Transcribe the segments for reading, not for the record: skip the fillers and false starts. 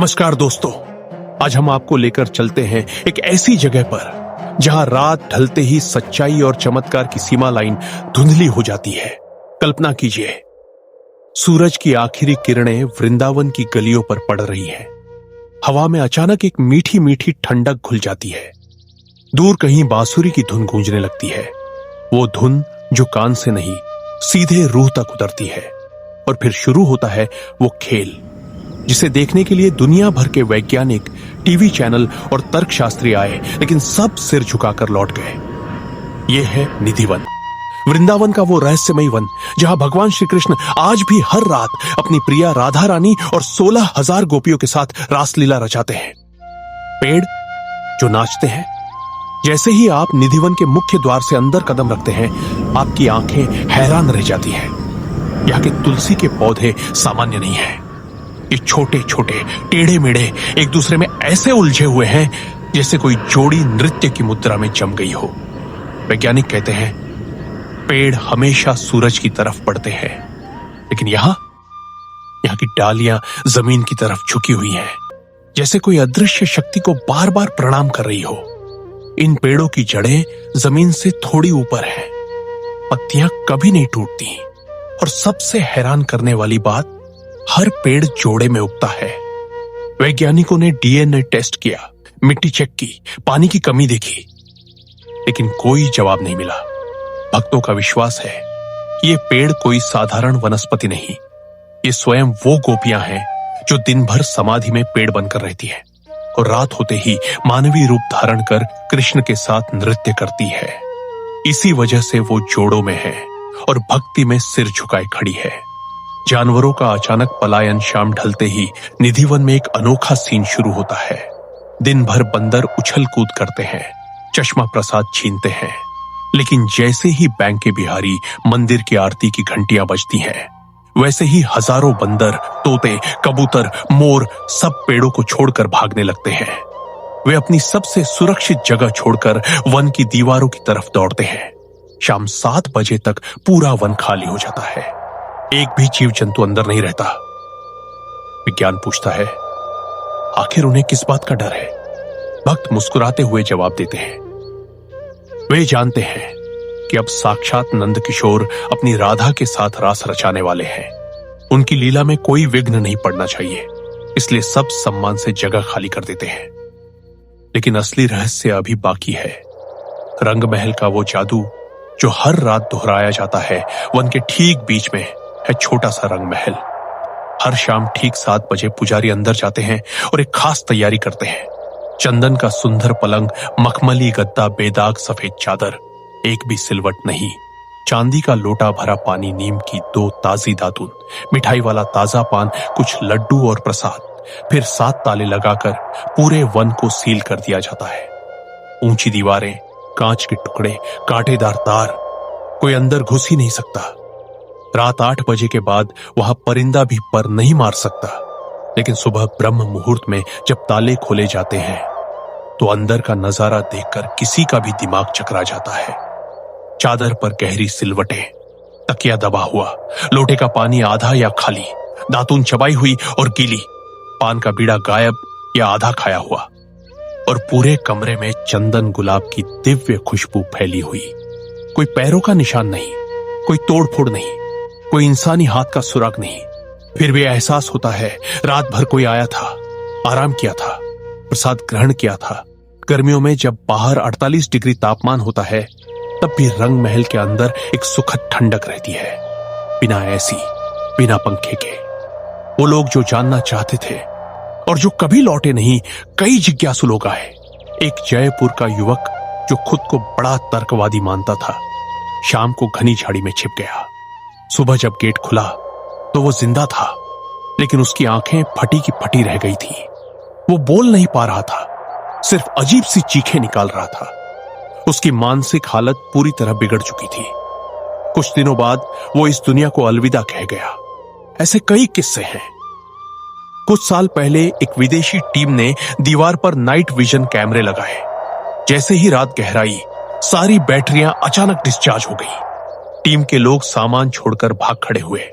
नमस्कार दोस्तों, आज हम आपको लेकर चलते हैं एक ऐसी जगह पर जहां रात ढलते ही सच्चाई और चमत्कार की सीमा लाइन धुंधली हो जाती है। कल्पना कीजिए, सूरज की आखिरी किरणें वृंदावन की गलियों पर पड़ रही हैं। हवा में अचानक एक मीठी मीठी ठंडक घुल जाती है। दूर कहीं बांसुरी की धुन गूंजने लगती है, वो धुन जो कान से नहीं सीधे रूह तक उतरती है। और फिर शुरू होता है वो खेल जिसे देखने के लिए दुनिया भर के वैज्ञानिक, टीवी चैनल और तर्कशास्त्री आए, लेकिन सब सिर झुकाकर लौट गए। यह है निधिवन, वृंदावन का वो रहस्यमयी वन जहां भगवान श्री कृष्ण आज भी हर रात अपनी प्रिया राधा रानी और 16,000 गोपियों के साथ रासलीला रचाते हैं। पेड़ जो नाचते हैं। जैसे ही आप निधिवन के मुख्य द्वार से अंदर कदम रखते हैं, आपकी आंखें हैरान रह जाती हैं। यहाँ के तुलसी के पौधे सामान्य नहीं हैं। ये छोटे छोटे टेढ़े मेढ़े एक दूसरे में ऐसे उलझे हुए हैं जैसे कोई जोड़ी नृत्य की मुद्रा में जम गई हो। वैज्ञानिक कहते हैं पेड़ हमेशा सूरज की तरफ बढ़ते हैं, लेकिन यहाँ की डालियां जमीन की तरफ झुकी हुई हैं, जैसे कोई अदृश्य शक्ति को बार बार प्रणाम कर रही हो। इन पेड़ों की जड़ें जमीन से थोड़ी ऊपर हैं, पत्तियां कभी नहीं टूटती, और सबसे हैरान करने वाली बात, हर पेड़ जोड़े में उगता है। वैज्ञानिकों ने डीएनए टेस्ट किया, मिट्टी चेक की, पानी की कमी देखी, लेकिन कोई जवाब नहीं मिला। भक्तों का विश्वास है ये पेड़ कोई साधारण वनस्पति नहीं, ये स्वयं वो गोपियां हैं जो दिन भर समाधि में पेड़ बनकर रहती हैं और रात होते ही मानवीय रूप धारण कर कृष्ण के साथ नृत्य करती है। इसी वजह से वो जोड़ों में है और भक्ति में सिर झुकाए खड़ी है। जानवरों का अचानक पलायन शाम ढलते ही निधिवन में एक अनोखा सीन शुरू होता है। दिन भर बंदर उछल कूद करते हैं, चश्मा प्रसाद छीनते हैं, लेकिन जैसे ही बैंक के बिहारी मंदिर की आरती की घंटियां बजती हैं, वैसे ही हजारों बंदर, तोते, कबूतर, मोर सब पेड़ों को छोड़कर भागने लगते हैं। वे अपनी सबसे सुरक्षित जगह छोड़कर वन की दीवारों की तरफ दौड़ते हैं। शाम 7 बजे तक पूरा वन खाली हो जाता है, एक भी जीव जंतु अंदर नहीं रहता। विज्ञान पूछता है आखिर उन्हें किस बात का डर है? भक्त मुस्कुराते हुए जवाब देते हैं वे जानते हैं कि अब साक्षात नंद किशोर अपनी राधा के साथ रास रचाने वाले हैं। उनकी लीला में कोई विघ्न नहीं पड़ना चाहिए, इसलिए सब सम्मान से जगह खाली कर देते हैं। लेकिन असली रहस्य अभी बाकी है। रंग महल का वो जादू जो हर रात दोहराया जाता है। वन के ठीक बीच में है छोटा सा रंग महल। हर शाम ठीक 7 बजे पुजारी अंदर जाते हैं और एक खास तैयारी करते हैं। चंदन का सुंदर पलंग, मखमली गद्दा, बेदाग सफेद चादर, एक भी सिलवट नहीं। चांदी का लोटा भरा पानी, नीम की 2 ताजी दातुन, मिठाई वाला ताजा पान, कुछ लड्डू और प्रसाद। फिर 7 ताले लगाकर पूरे वन को सील कर दिया जाता है। ऊंची दीवारें, कांच के टुकड़े, कांटेदार तार, कोई अंदर घुस ही नहीं सकता। रात 8 बजे के बाद वहां परिंदा भी पर नहीं मार सकता। लेकिन सुबह ब्रह्म मुहूर्त में जब ताले खोले जाते हैं तो अंदर का नजारा देखकर किसी का भी दिमाग चकरा जाता है। चादर पर गहरी सिलवटें, तकिया दबा हुआ, लोटे का पानी आधा या खाली, दातून चबाई हुई और गीली, पान का बीड़ा गायब या आधा खाया हुआ, और पूरे कमरे में चंदन गुलाब की दिव्य खुशबू फैली हुई। कोई पैरों का निशान नहीं, कोई तोड़फोड़ नहीं, कोई इंसानी हाथ का सुराग नहीं। फिर भी एहसास होता है रात भर कोई आया था, आराम किया था, प्रसाद ग्रहण किया था। गर्मियों में जब बाहर 48 डिग्री तापमान होता है, तब भी रंग महल के अंदर एक सुखद ठंडक रहती है, बिना एसी, बिना पंखे के। वो लोग जो जानना चाहते थे और जो कभी लौटे नहीं, कई जिज्ञासु लोग आए। एक जयपुर का युवक जो खुद को बड़ा तर्कवादी मानता था, शाम को घनी झाड़ी में छिप गया। सुबह जब गेट खुला तो वो जिंदा था, लेकिन उसकी आंखें फटी की फटी रह गई थी। वो बोल नहीं पा रहा था, सिर्फ अजीब सी चीखें निकाल रहा था। उसकी मानसिक हालत पूरी तरह बिगड़ चुकी थी। कुछ दिनों बाद वो इस दुनिया को अलविदा कह गया। ऐसे कई किस्से हैं। कुछ साल पहले एक विदेशी टीम ने दीवार पर नाइट विजन कैमरे लगाए। जैसे ही रात गहराई, सारी बैटरियां अचानक डिस्चार्ज हो गई। टीम के लोग सामान छोड़कर भाग खड़े हुए।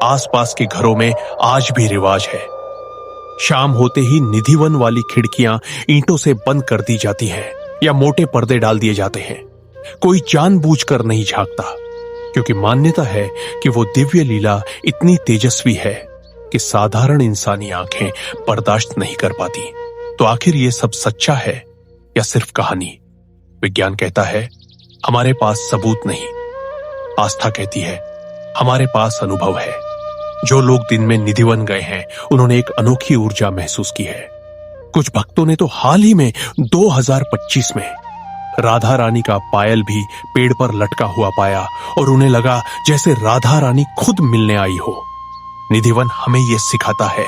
आसपास के घरों में आज भी रिवाज है, शाम होते ही निधिवन वाली खिड़कियां ईंटों से बंद कर दी जाती हैं या मोटे पर्दे डाल दिए जाते हैं। कोई जानबूझकर नहीं झांकता, क्योंकि मान्यता है कि वो दिव्य लीला इतनी तेजस्वी है कि साधारण इंसानी आंखें बर्दाश्त नहीं कर पाती। तो आखिर ये सब सच्चा है या सिर्फ कहानी? विज्ञान कहता है हमारे पास सबूत नहीं, आस्था कहती है हमारे पास अनुभव है। जो लोग दिन में निधिवन गए हैं उन्होंने एक अनोखी ऊर्जा महसूस की है। कुछ भक्तों ने तो हाल ही में 2025 में राधा रानी का पायल भी पेड़ पर लटका हुआ पाया और उन्हें लगा जैसे राधा रानी खुद मिलने आई हो। निधिवन हमें यह सिखाता है,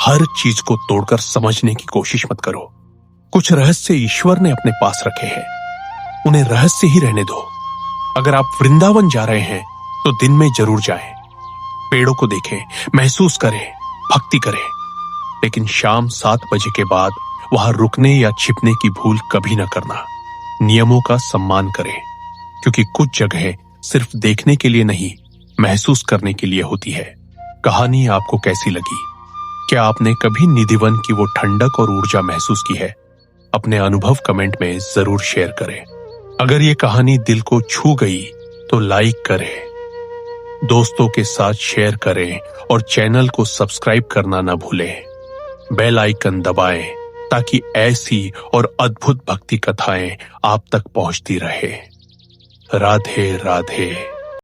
हर चीज को तोड़कर समझने की कोशिश मत करो। कुछ रहस्य ईश्वर ने अपने पास रखे हैं, उन्हें रहस्य ही रहने दो। अगर आप वृंदावन जा रहे हैं तो दिन में जरूर जाएं, पेड़ों को देखें, महसूस करें, भक्ति करें, लेकिन शाम 7 बजे के बाद वहां रुकने या छिपने की भूल कभी न करना। नियमों का सम्मान करें, क्योंकि कुछ जगहें सिर्फ देखने के लिए नहीं, महसूस करने के लिए होती है। कहानी आपको कैसी लगी? क्या आपने कभी निधिवन की वो ठंडक और ऊर्जा महसूस की है? अपने अनुभव कमेंट में जरूर शेयर करें। अगर ये कहानी दिल को छू गई तो लाइक करें, दोस्तों के साथ शेयर करें और चैनल को सब्सक्राइब करना न भूलें। बेल आइकन दबाएं ताकि ऐसी और अद्भुत भक्ति कथाएं आप तक पहुंचती रहे। राधे राधे।